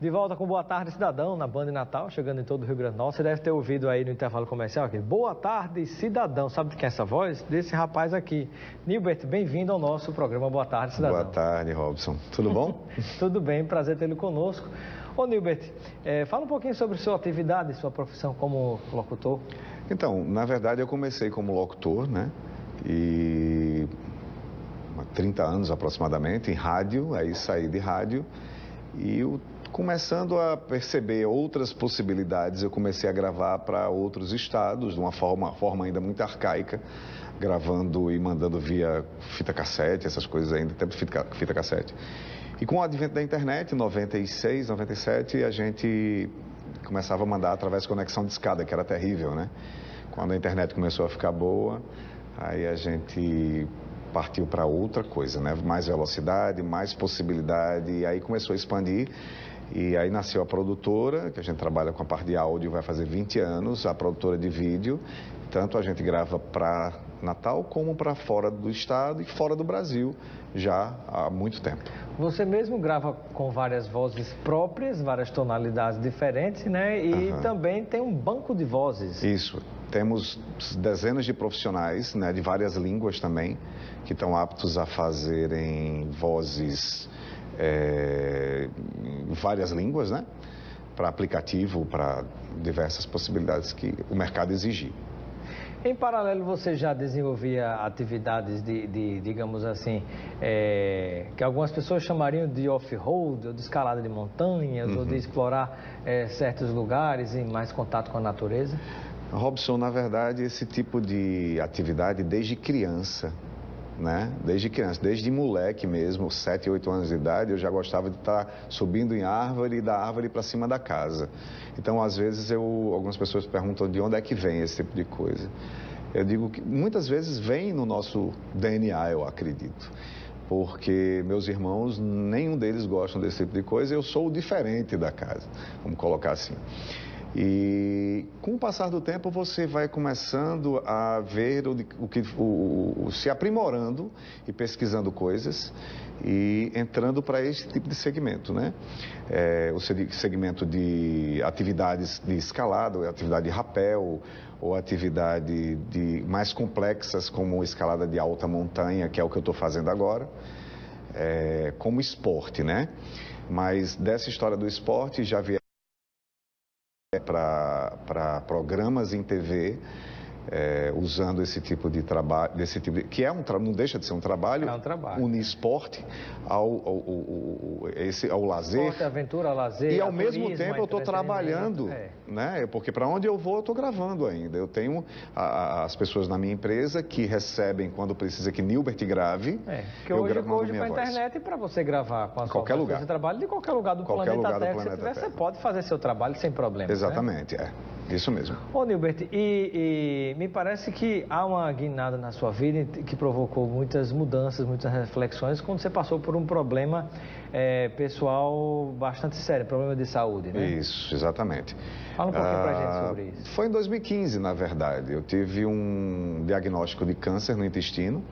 De volta com Boa Tarde Cidadão, na Band Natal, chegando em todo o Rio Grande do Norte. Você deve ter ouvido aí no intervalo comercial aqui. Boa Tarde Cidadão. Sabe de quem é essa voz? Desse rapaz aqui. Nilbert, bem-vindo ao nosso programa Boa Tarde Cidadão. Boa tarde, Robson. Tudo bom? Tudo bem, prazer tê-lo conosco. Ô Nilbert, fala um pouquinho sobre sua atividade, sua profissão como locutor. Então, na verdade eu comecei como locutor, né? E há 30 anos aproximadamente, em rádio, aí saí de rádio e começando a perceber outras possibilidades, eu comecei a gravar para outros estados, de uma forma ainda muito arcaica, gravando e mandando via fita cassete, essas coisas ainda, tempo de fita cassete. E com o advento da internet, em 96, 97, a gente começava a mandar através de conexão de escada, que era terrível, né? Quando a internet começou a ficar boa, aí a gente partiu para outra coisa, né? Mais velocidade, mais possibilidade, e aí começou a expandir. E aí nasceu a produtora, que a gente trabalha com a parte de áudio, vai fazer 20 anos, a produtora de vídeo. Tanto a gente grava para Natal como para fora do estado e fora do Brasil, já há muito tempo. Você mesmo grava com várias vozes próprias, várias tonalidades diferentes, né? E também tem um banco de vozes. Isso. Temos dezenas de profissionais, né, de várias línguas também, que estão aptos a fazerem vozes em várias línguas, né? Para aplicativo, para diversas possibilidades que o mercado exigir. Em paralelo, você já desenvolvia atividades digamos assim, que algumas pessoas chamariam de off-road, ou de escalada de montanhas, ou de explorar certos lugares em mais contato com a natureza? Robson, na verdade, esse tipo de atividade desde criança, né? Desde moleque mesmo, 7, 8 anos de idade, eu já gostava de estar subindo em árvore e da árvore para cima da casa. Então, às vezes, algumas pessoas perguntam de onde é que vem esse tipo de coisa. Eu digo que muitas vezes vem no nosso DNA, eu acredito. Porque meus irmãos, nenhum deles gostam desse tipo de coisa, eu sou o diferente da casa, vamos colocar assim. E com o passar do tempo você vai começando a ver se aprimorando e pesquisando coisas e entrando para esse tipo de segmento, né? O segmento de atividades de escalada, ou atividade de rapel, ou atividade mais complexas como escalada de alta montanha, que é o que eu estou fazendo agora, como esporte, né? Mas dessa história do esporte já vi para programas em TV, usando esse tipo de trabalho, que não deixa de ser um trabalho, unir esporte ao lazer. Esporte, aventura, lazer, e ao mesmo tempo eu estou trabalhando, né? Porque para onde eu vou eu estou gravando ainda. Eu tenho as pessoas na minha empresa que recebem quando precisa que Nilbert grave. Que hoje para a internet, para você gravar com a sua qualquer lugar. Você trabalha de qualquer lugar do planeta Terra que você tiver, você pode fazer seu trabalho sem problema. Exatamente, isso mesmo. Ô Nilbert, e me parece que há uma guinada na sua vida que provocou muitas mudanças, muitas reflexões, quando você passou por um problema pessoal bastante sério, problema de saúde, né? Isso, exatamente. Fala um pouquinho pra gente sobre isso. Foi em 2015, na verdade. Eu tive um diagnóstico de câncer no intestino.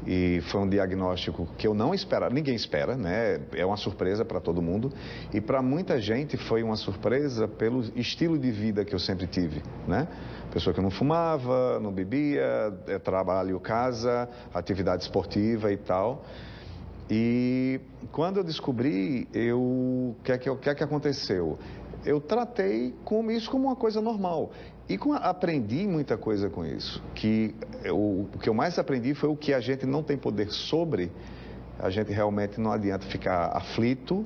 E foi um diagnóstico que eu não esperava, ninguém espera, né? É uma surpresa para todo mundo. E para muita gente foi uma surpresa pelo estilo de vida que eu sempre tive, né? Pessoa que não fumava, não bebia, trabalho, casa, atividade esportiva e tal. E quando eu descobri, o que é que aconteceu? Eu tratei isso como uma coisa normal. E aprendi muita coisa com isso. O que eu mais aprendi foi o que a gente não tem poder sobre. A gente realmente não adianta ficar aflito,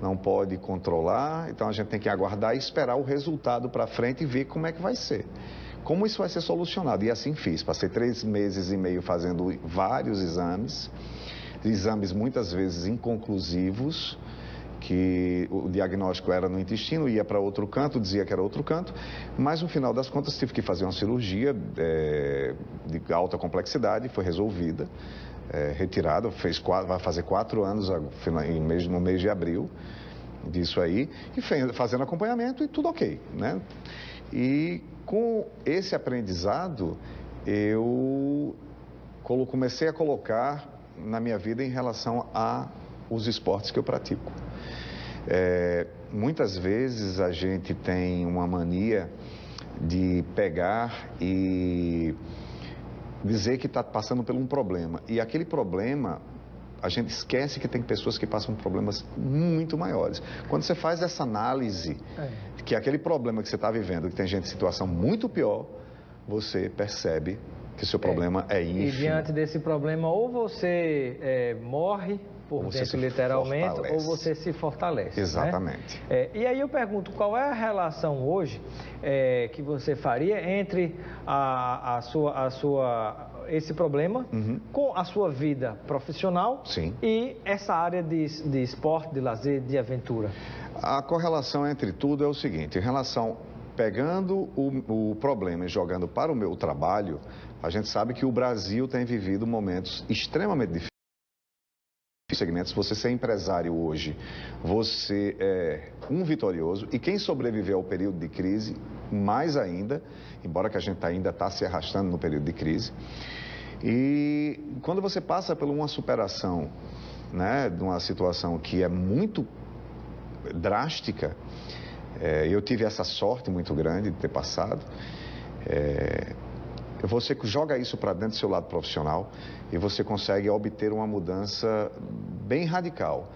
não pode controlar. Então a gente tem que aguardar e esperar o resultado para frente e ver como é que vai ser. Como isso vai ser solucionado. E assim fiz. Passei 3 meses e meio fazendo vários exames muitas vezes inconclusivos, que o diagnóstico era no intestino, ia para outro canto, dizia que era outro canto, mas no final das contas tive que fazer uma cirurgia de alta complexidade, foi resolvida, retirada, vai fazer 4 anos no mês de abril disso aí, e fazendo acompanhamento e tudo ok, né? E com esse aprendizado, eu comecei a colocar na minha vida em relação a os esportes que eu pratico. Muitas vezes a gente tem uma mania de pegar e dizer que está passando por um problema. E aquele problema, a gente esquece que tem pessoas que passam por problemas muito maiores. Quando você faz essa análise, que aquele problema que você está vivendo, que tem gente em situação muito pior, você percebe que o seu problema é ínfimo. E diante desse problema, ou você morre por dentro, literalmente, ou você se fortalece. Exatamente. Né? E aí eu pergunto, qual é a relação hoje que você faria entre esse problema com a sua vida profissional e essa área de esporte, de lazer, de aventura? A correlação entre tudo é o seguinte, em relação, pegando o problema e jogando para o meu trabalho, a gente sabe que o Brasil tem vivido momentos extremamente difíceis. Segmentos, você ser empresário hoje, você é um vitorioso, e quem sobreviver ao período de crise, mais ainda, embora que a gente ainda está se arrastando no período de crise. E quando você passa por uma superação, né, de uma situação que é muito drástica, eu tive essa sorte muito grande de ter passado, você joga isso para dentro do seu lado profissional e você consegue obter uma mudança bem radical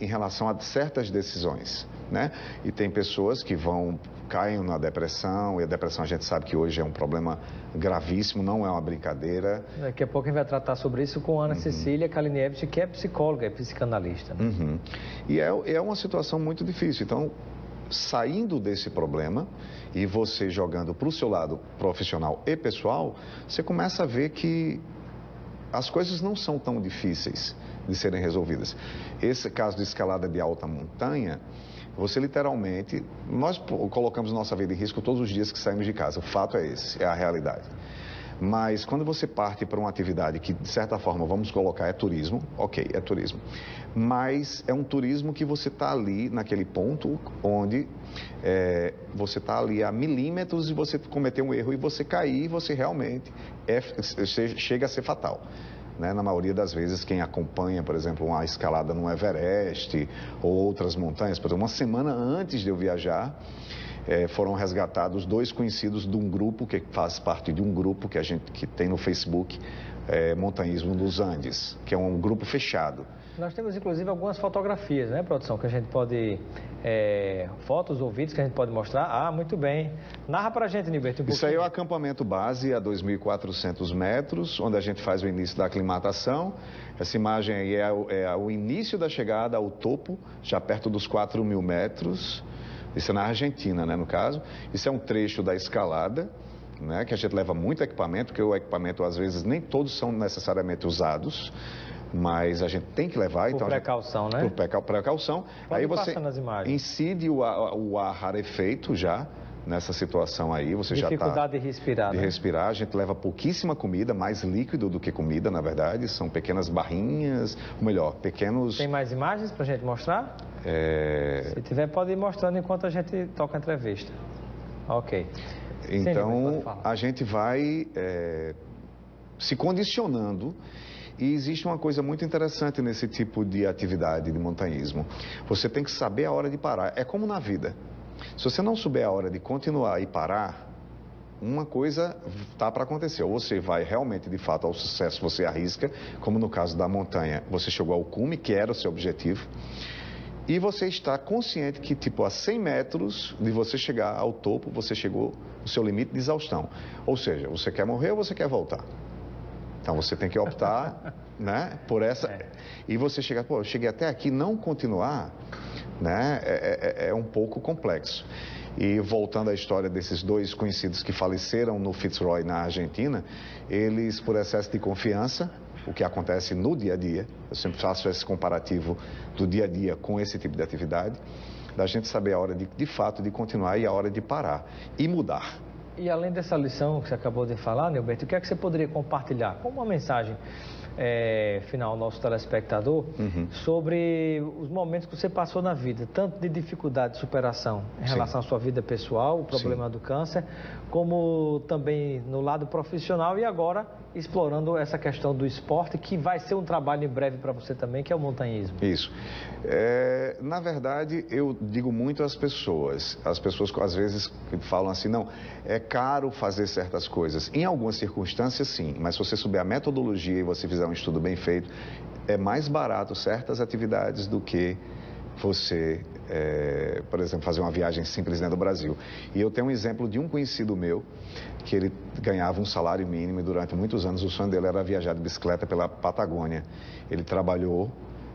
em relação a certas decisões, né? E tem pessoas que caem na depressão, e a depressão a gente sabe que hoje é um problema gravíssimo, não é uma brincadeira. Daqui a pouco a gente vai tratar sobre isso com Ana Cecília Kaliniewicz, que é psicóloga e psicanalista. Né? E é uma situação muito difícil, então, saindo desse problema e você jogando para o seu lado profissional e pessoal, você começa a ver que as coisas não são tão difíceis de serem resolvidas. Esse caso de escalada de alta montanha, você literalmente, nós colocamos nossa vida em risco todos os dias que saímos de casa, o fato é esse, é a realidade. Mas quando você parte para uma atividade que, de certa forma, vamos colocar, é turismo, ok, é turismo. Mas é um turismo que você está ali naquele ponto onde você está ali a milímetros e você cometer um erro e você cair, você realmente chega a ser fatal. Né? Na maioria das vezes, quem acompanha, por exemplo, uma escalada no Everest ou outras montanhas, por exemplo, uma semana antes de eu viajar, foram resgatados 2 conhecidos de um grupo, que faz parte de um grupo que tem no Facebook, Montanhismo dos Andes, que é um grupo fechado. Nós temos, inclusive, algumas fotografias, né, produção, que a gente pode... fotos ou vídeos que a gente pode mostrar. Ah, muito bem. Narra pra gente, Nilberto, um pouquinho. Isso aí é o acampamento base a 2.400 metros, onde a gente faz o início da aclimatação. Essa imagem aí é o início da chegada ao topo, já perto dos 4.000 metros. Isso é na Argentina, né, no caso. Isso é um trecho da escalada, né, que a gente leva muito equipamento, porque o equipamento, às vezes, nem todos são necessariamente usados, mas a gente tem que levar. Por precaução, né? Por precaução. Pode aí você incide o ar rarefeito já nessa situação aí. Você já está... Dificuldade de respirar, De né? respirar. A gente leva pouquíssima comida, mais líquido do que comida, na verdade. São pequenas barrinhas, ou melhor, pequenos... Tem mais imagens para a gente mostrar? Se tiver, pode ir mostrando enquanto a gente toca a entrevista. Ok. Então, a gente vai se condicionando. E existe uma coisa muito interessante nesse tipo de atividade de montanhismo. Você tem que saber a hora de parar. É como na vida. Se você não souber a hora de continuar e parar, uma coisa está para acontecer. Ou você vai realmente, de fato, ao sucesso, você arrisca, como no caso da montanha, você chegou ao cume, que era o seu objetivo, e você está consciente que, tipo, a 100 metros de você chegar ao topo, você chegou no seu limite de exaustão. Ou seja, você quer morrer ou você quer voltar? Então você tem que optar, né, por essa. E você chegar, eu cheguei até aqui, não continuar, né, é um pouco complexo. E voltando à história desses 2 conhecidos que faleceram no Fitzroy, na Argentina, eles, por excesso de confiança, o que acontece no dia a dia, eu sempre faço esse comparativo do dia a dia com esse tipo de atividade, da gente saber a hora de fato de continuar e a hora de parar e mudar. E além dessa lição que você acabou de falar, Nilberto, o que é que você poderia compartilhar como uma mensagem final ao nosso telespectador sobre os momentos que você passou na vida, tanto de dificuldade de superação em relação à sua vida pessoal, o problema do câncer, como também no lado profissional e agora explorando essa questão do esporte, que vai ser um trabalho em breve para você também, que é o montanhismo. Isso. Na verdade, eu digo muito às pessoas às vezes falam assim, não, é caro fazer certas coisas. Em algumas circunstâncias, sim, mas se você souber a metodologia e você fizer um estudo bem feito, é mais barato certas atividades do que você, por exemplo, fazer uma viagem simples dentro do Brasil. E eu tenho um exemplo de um conhecido meu, que ele ganhava um salário mínimo e durante muitos anos o sonho dele era viajar de bicicleta pela Patagônia. Ele trabalhou,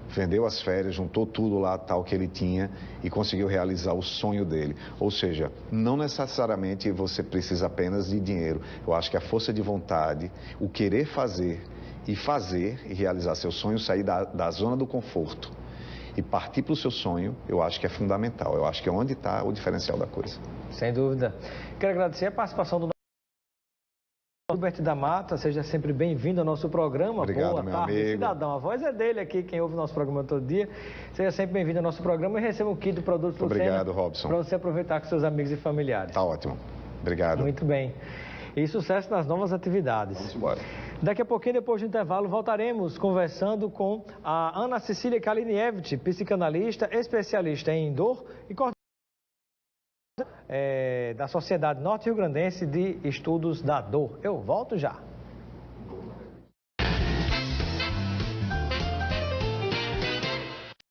vendeu as férias, juntou tudo lá tal que ele tinha e conseguiu realizar o sonho dele. Ou seja, não necessariamente você precisa apenas de dinheiro. Eu acho que a força de vontade, o querer fazer e realizar seu sonho, sair da zona do conforto e partir para o seu sonho, eu acho que é fundamental. Eu acho que é onde está o diferencial da coisa. Sem dúvida. Quero agradecer a participação do Gilberto da Mata, seja sempre bem-vindo ao nosso programa. Obrigado, Boa meu tarde, amigo. cidadão. A voz é dele aqui, quem ouve o nosso programa todo dia. Seja sempre bem-vindo ao nosso programa e receba um kit do produto Obrigado, Robson. para você aproveitar com seus amigos e familiares. Tá ótimo. Obrigado. Muito bem. E sucesso nas novas atividades. Vamos embora. Daqui a pouquinho, depois do intervalo, voltaremos conversando com a Ana Cecília Kaliniewicz, psicanalista, especialista em dor e coordenadora da Sociedade Norte-Rio-Grandense de Estudos da Dor. Eu volto já.